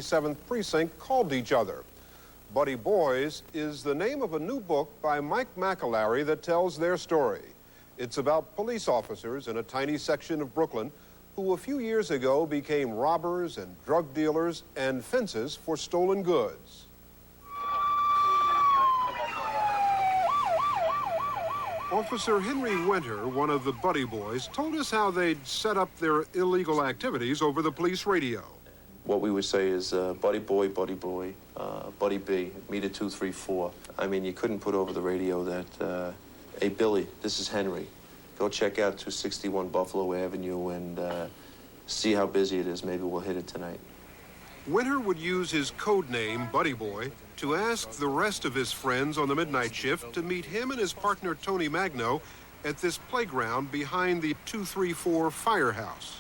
7th Precinct called each other. Buddy Boys is the name of a new book by Mike McAlary that tells their story. It's about police officers in a tiny section of Brooklyn who a few years ago became robbers and drug dealers and fences for stolen goods. Officer Henry Winter, one of the Buddy Boys, told us how they'd set up their illegal activities over the police radio. What we would say is Buddy Boy, Buddy B, meter 234. I mean, you couldn't put over the radio that, hey, Billy, this is Henry. Go check out 261 Buffalo Avenue and see how busy it is. Maybe we'll hit it tonight. Winter would use his code name, Buddy Boy, to ask the rest of his friends on the midnight shift to meet him and his partner, Tony Magno, at this playground behind the 234 firehouse.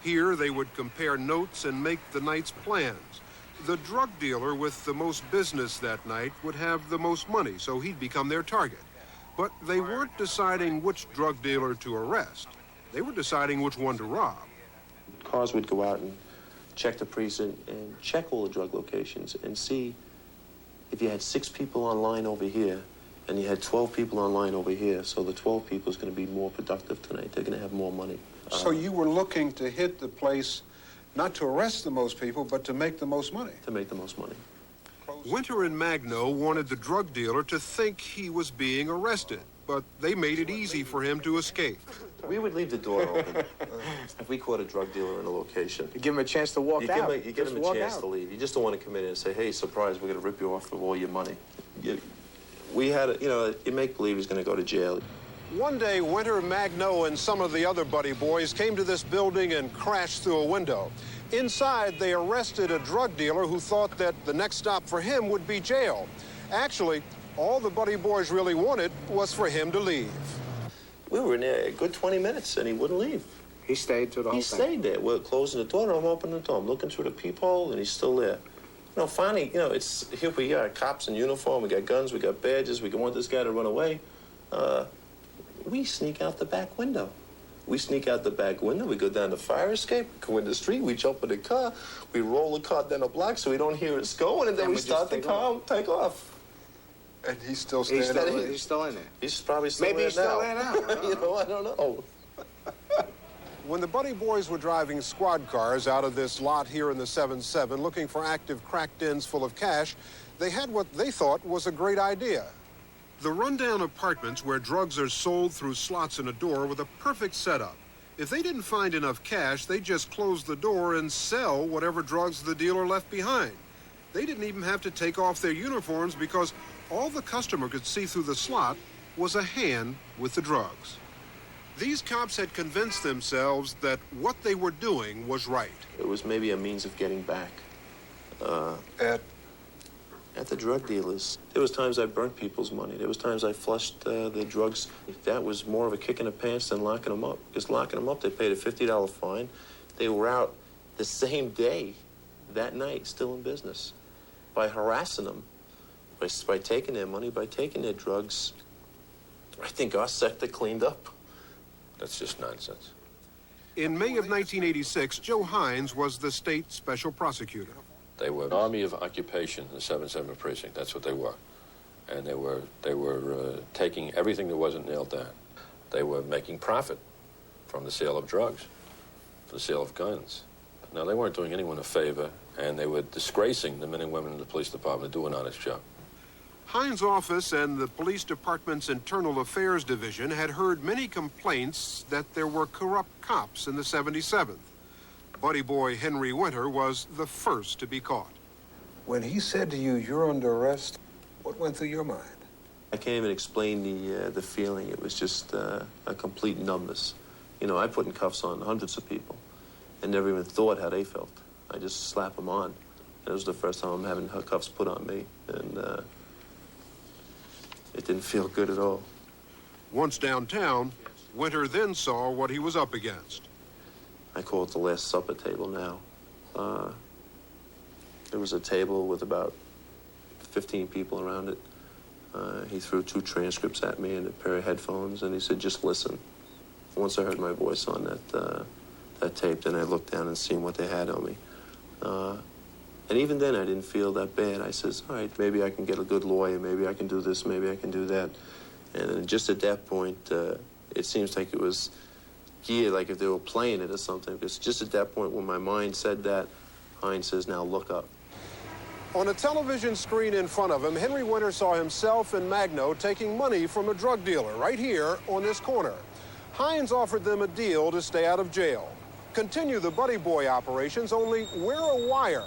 Here, they would compare notes and make the night's plans. The drug dealer with the most business that night would have the most money, so he'd become their target. But they weren't deciding which drug dealer to arrest. They were deciding which one to rob. Cars would go out and check the precinct and check all the drug locations and see if you had 6 people online over here and you had 12 people online over here, so the 12 people is going to be more productive tonight. They're going to have more money. So you were looking to hit the place, not to arrest the most people, but to make the most money. To make the most money. Winter and Magno wanted the drug dealer to think he was being arrested, but they made it easy for him to escape. We would leave the door open if we caught a drug dealer in a location. You give him a chance to walk out. You give him a chance to leave. You just don't want to come in and say, hey, surprise, we're going to rip you off of all your money. We had, you make believe he's going to go to jail. One day, Winter, Magno, and some of the other Buddy Boys came to this building and crashed through a window. Inside, they arrested a drug dealer who thought that the next stop for him would be jail. Actually, all the Buddy Boys really wanted was for him to leave. We were in there a good 20 minutes, and he wouldn't leave. He stayed through the whole thing? He stayed there. We're closing the door, I'm opening the door. I'm looking through the peephole, and he's still there. Finally, here we are, cops in uniform, we got guns, we got badges, we want this guy to run away. We sneak out the back window. We sneak out the back window, we go down the fire escape, go in the street, we jump in the car, we roll the car down the block so we don't hear us going, and then we start the car and take off. And he's still standing there? He's still in there. He's probably still Maybe there he's still there now. now. I don't know. When the Buddy Boys were driving squad cars out of this lot here in the 7-7 looking for active crack dens full of cash, they had what they thought was a great idea. The rundown apartments where drugs are sold through slots in a door were the perfect setup. If they didn't find enough cash, they'd just close the door and sell whatever drugs the dealer left behind. They didn't even have to take off their uniforms because all the customer could see through the slot was a hand with the drugs. These cops had convinced themselves that what they were doing was right. It was maybe a means of getting back. At the drug dealers. There was times I burnt people's money. There was times I flushed the drugs. That was more of a kick in the pants than locking them up. Because locking them up, they paid a $50 fine. They were out the same day, that night, still in business. By harassing them, by taking their money, by taking their drugs, I think our sector cleaned up. That's just nonsense. In May of 1986, Joe Hines was the state special prosecutor. They were an army of occupation in the 7-7 precinct. That's what they were. And they were taking everything that wasn't nailed down. They were making profit from the sale of drugs, the sale of guns. Now, they weren't doing anyone a favor, and they were disgracing the men and women in the police department to do an honest job. Hines' office and the police department's internal affairs division had heard many complaints that there were corrupt cops in the 77th. Buddy Boy Henry Winter was the first to be caught. When he said to you, you're under arrest, what went through your mind? I can't even explain the feeling. It was just a complete numbness. I put in cuffs on hundreds of people and never even thought how they felt. I just slap them on. It was the first time I'm having cuffs put on me, and it didn't feel good at all. Once downtown, Winter then saw what he was up against. I call it the Last Supper table now. There was a table with about 15 people around it. He threw 2 transcripts at me and a pair of headphones, and he said, just listen. Once I heard my voice on that tape, then I looked down and seen what they had on me. And even then, I didn't feel that bad. I says, all right, maybe I can get a good lawyer, maybe I can do this, maybe I can do that. And then just at that point, it seems like it was geared, like if they were playing it or something, because just at that point when my mind said that, Hines says, now look up. On a television screen in front of him, Henry Winter saw himself and Magno taking money from a drug dealer right here on this corner. Hines offered them a deal to stay out of jail, continue the buddy boy operations, only wear a wire,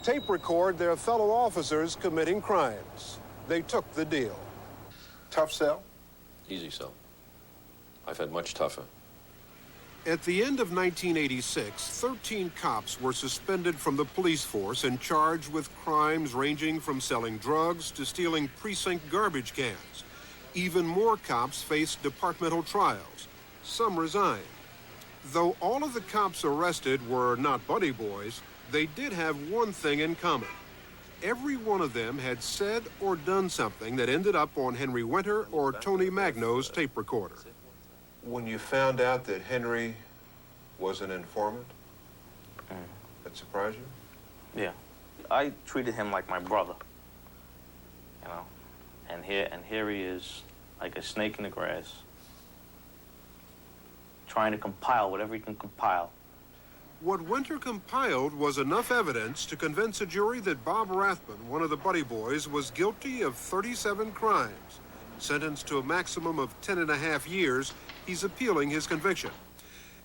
tape record their fellow officers committing crimes. They took the deal. Tough sell? Easy sell. I've had much tougher. At the end of 1986, 13 cops were suspended from the police force and charged with crimes ranging from selling drugs to stealing precinct garbage cans. Even more cops faced departmental trials. Some resigned. Though all of the cops arrested were not buddy boys, they did have one thing in common. Every one of them had said or done something that ended up on Henry Winter or Tony Magno's tape recorder. When you found out that Henry was an informant, that surprised you? Yeah. I treated him like my brother, you know, and here he is, like a snake in the grass, trying to compile whatever he can compile. What Winter compiled was enough evidence to convince a jury that Bob Rathbun, one of the buddy boys, was guilty of 37 crimes. Sentenced to a maximum of 10.5 years, he's appealing his conviction.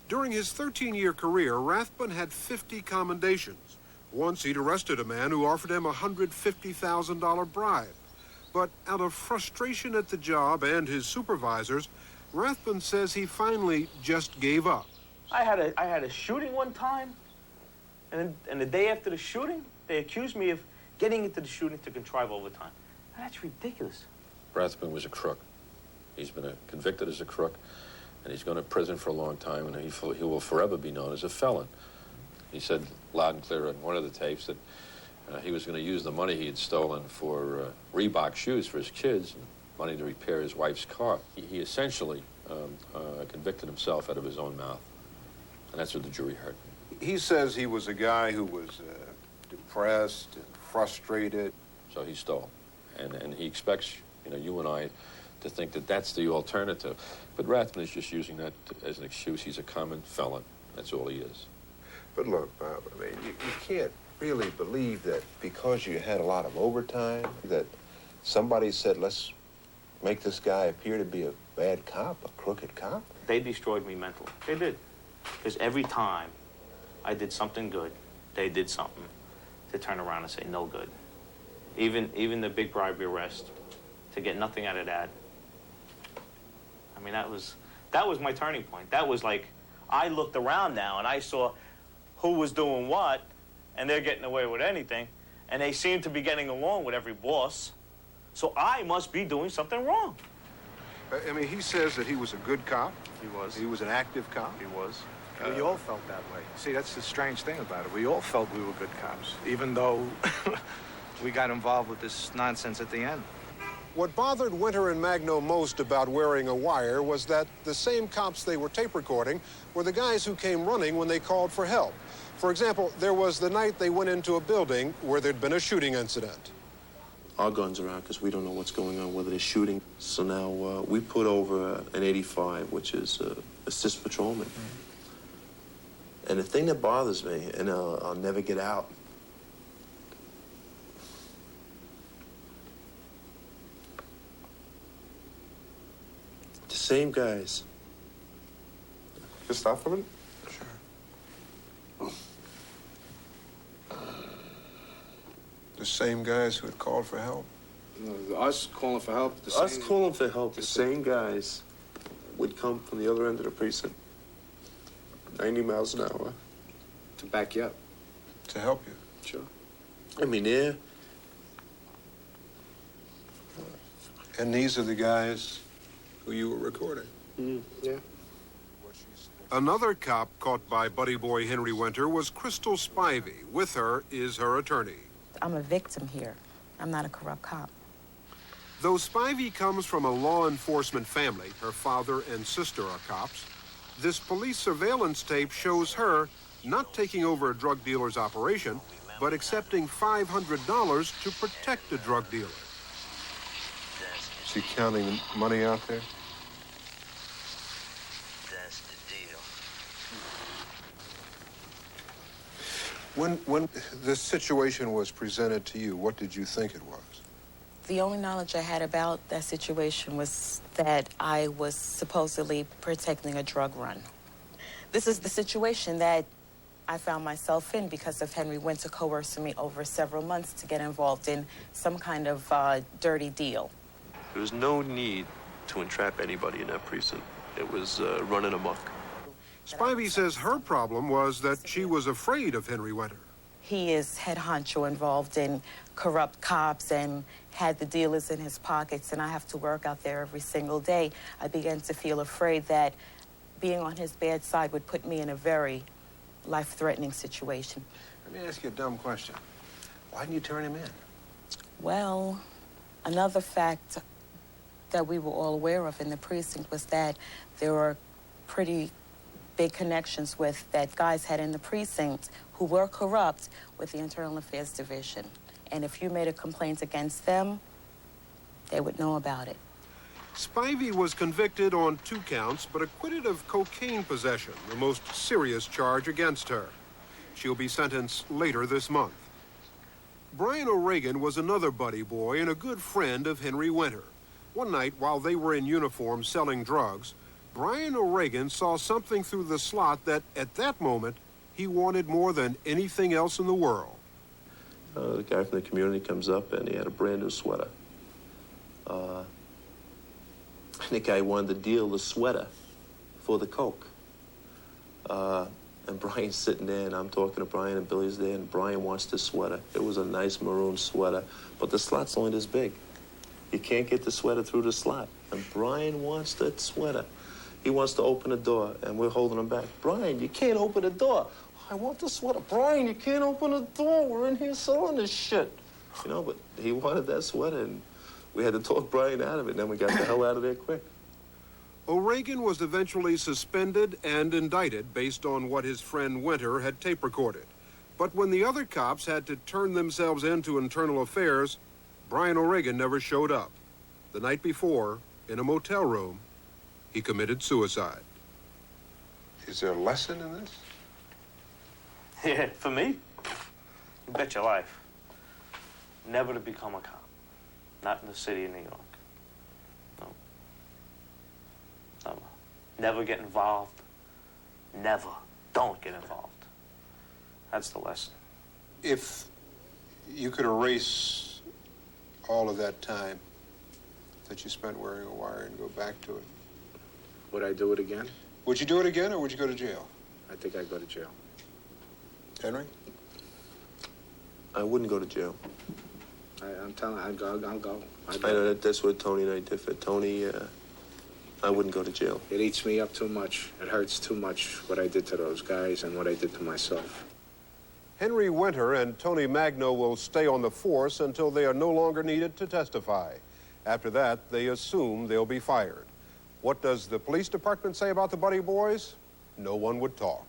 During his 13-year career, Rathbun had 50 commendations. Once he'd arrested a man who offered him a $150,000 bribe. But out of frustration at the job and his supervisors, Rathbun says he finally just gave up. I had a shooting one time, and the day after the shooting, they accused me of getting into the shooting to contrive overtime. That's ridiculous. Rathbun was a crook. He's been convicted as a crook, and he's going to prison for a long time, and he will forever be known as a felon. He said loud and clear on one of the tapes that he was going to use the money he had stolen for Reebok shoes for his kids, and money to repair his wife's car. He essentially convicted himself out of his own mouth, and that's what the jury heard. He says he was a guy who was depressed and frustrated. So he stole, and he expects you and I to think that that's the alternative. But Rathbun is just using that as an excuse. He's a common felon. That's all he is. But look, Bob, I mean, you can't really believe that because you had a lot of overtime that somebody said, let's make this guy appear to be a bad cop, a crooked cop? They destroyed me mentally. They did. Because every time I did something good, they did something to turn around and say no good. Even the big bribery arrest, to get nothing out of that. I mean, that was my turning point. That was like, I looked around now and I saw who was doing what, and they're getting away with anything, and they seem to be getting along with every boss. So I must be doing something wrong. I mean, he says that he was a good cop. He was. He was an active cop. He was. We all felt that way. See, that's the strange thing about it. We all felt we were good cops, even though we got involved with this nonsense at the end. What bothered Winter and Magno most about wearing a wire was that the same cops they were tape recording were the guys who came running when they called for help. For example, there was the night they went into a building where there'd been a shooting incident. Our guns are out because we don't know what's going on, whether they're shooting. So now we put over an 85, which is assist patrolman. And the thing that bothers me, and I'll never get out, the same guys. Just stop for a minute. Sure. The same guys who had called for help? Us calling for help. Us calling for help, the same guys would come from the other end of the precinct. 90 miles an hour. To back you up. To help you? Sure. I mean, yeah. And these are the guys who you were recording? Yeah. Another cop caught by buddy boy Henry Winter was Crystal Spivey. With her is her attorney. I'm a victim here. I'm not a corrupt cop. Though Spivey comes from a law enforcement family, her father and sister are cops, this police surveillance tape shows her not taking over a drug dealer's operation, but accepting $500 to protect a drug dealer. Is he counting money out there? That's the deal. When this situation was presented to you, what did you think it was? The only knowledge I had about that situation was that I was supposedly protecting a drug run. This is the situation that I found myself in because of Henry Winter coercing me over several months to get involved in some kind of dirty deal. There was no need to entrap anybody in that precinct. It was running amok. Spivey says her problem was that she was afraid of Henry Winter. He is head honcho involved in corrupt cops and had the dealers in his pockets, and I have to work out there every single day. I began to feel afraid that being on his bad side would put me in a very life-threatening situation. Let me ask you a dumb question. Why didn't you turn him in? Well, another fact that we were all aware of in the precinct was that there were pretty big connections with that guys had in the precinct who were corrupt with the Internal Affairs Division. And if you made a complaint against them, they would know about it. Spivey was convicted on 2 counts, but acquitted of cocaine possession, the most serious charge against her. She'll be sentenced later this month. Brian O'Regan was another buddy boy and a good friend of Henry Winter. One night, while they were in uniform selling drugs, Brian O'Regan saw something through the slot that, at that moment, he wanted more than anything else in the world. The guy from the community comes up and he had a brand new sweater. The guy wanted to deal the sweater for the coke. And Brian's sitting there, and I'm talking to Brian, and Billy's there, and Brian wants this sweater. It was a nice maroon sweater, but the slot's only this big. You can't get the sweater through the slot. And Brian wants that sweater. He wants to open the door, and we're holding him back. Brian, you can't open the door. I want the sweater. Brian, you can't open the door. We're in here selling this shit. You know, but he wanted that sweater, and we had to talk Brian out of it, and then we got the hell out of there quick. O'Regan was eventually suspended and indicted based on what his friend Winter had tape recorded. But when the other cops had to turn themselves in to Internal Affairs, Brian O'Regan never showed up. The night before, in a motel room, he committed suicide. Is there a lesson in this? Yeah, for me, you bet your life. Never to become a cop. Not in the city of New York. No. Never. Never get involved. Never. Don't get involved. That's the lesson. If you could erase all of that time that you spent wearing a wire and go back to it, Would I do it again? would you do it again or would you go to jail? I think I'd go to jail. Henry? I wouldn't go to jail. I'm telling you, I'll go. I know that's what Tony and I differ. Tony, I wouldn't go to jail. It eats me up too much. It hurts too much what I did to those guys and what I did to myself. Henry Winter and Tony Magno will stay on the force until they are no longer needed to testify. After that, they assume they'll be fired. What does the police department say about the Buddy Boys? No one would talk.